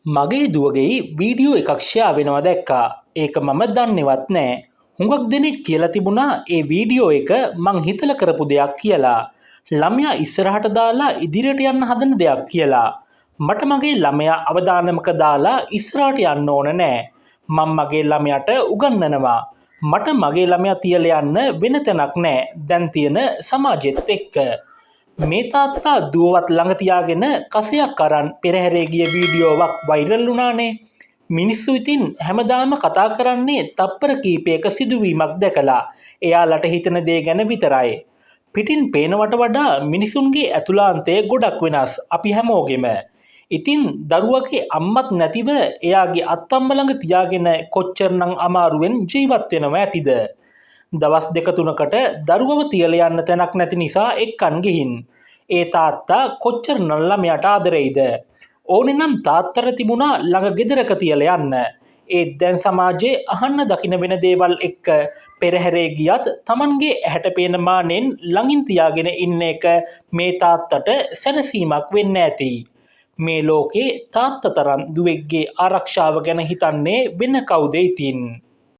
මගේ දුවගේ වීඩියෝ එකක් ෂෙයා වෙනවා දැක්කා. ඒක මම දන්නේවත් නෑ. හුඟක් දෙනෙක් කියලා තිබුණා ඒ වීඩියෝ එක මං හිතලා කරපු දෙයක් කියලා. ළමයා ඉස්සරහට දාලා ඉදිරියට යන්න හදන දෙයක් කියලා. මට මගේ ළමයා අවදානමක දාලා ඉස්සරහට යන්න ඕන නෑ. මම මගේ ළමයාට උගන්වනවා. මට මගේ ළමයා තියලා යන්න වෙන තැනක් නෑ. දැන් තියෙන සමාජෙත් එක්ක. මේ තාත්තා දුවවත් ළඟ තියාගෙන කසයක් අරන් පෙරහැරේ ගිය වීඩියෝවක් වෛරල් වුණානේ. මිනිස්සු ඉතින් හැමදාම කතා කරන්නේ තප්පර කීපයක සිදුවීමක් දැකලා. එයාලට හිතන දේ ගැන විතරයි. පිටින් පේනවට වඩා මිනිසුන්ගේ ඇතුළාන්තය ගොඩක් වෙනස් අපි හැමෝගෙම. ඉතින් දරුවගේ අම්මත් නැතිව එයාගේ අත්තම්ම ළඟ තියාගෙන කොච්චරනම් අමාරුවෙන් ජීවත් වෙනවා ඇතිද? දවස් දෙක තුනකට දරුවව තියලා යන්න තැනක් නැති නිසා එක්කන් ගිහින්. ඒ තාත්තා කොච්චර නම් ළමයාට ආදරෙයිද? ඕනේ නම් තාත්තට තිබුණා ළඟ ගෙදරක තියලා යන්න. ඒත් දැන් සමාජයේ අහන්න දකින්න වෙන දේවල් එක්ක පෙරහැරේ ගියත් Tamanගේ ඇහැට පේන මානෙන් ළඟින් තියාගෙන ඉන්න එක මේ තාත්තට සැනසීමක් වෙන්න ඇති. මේ ලෝකේ තාත්තා තරම් දුවෙක්ගේ ආරක්ෂාව ගැන හිතන්නේ වෙන කවුද ඉතින්?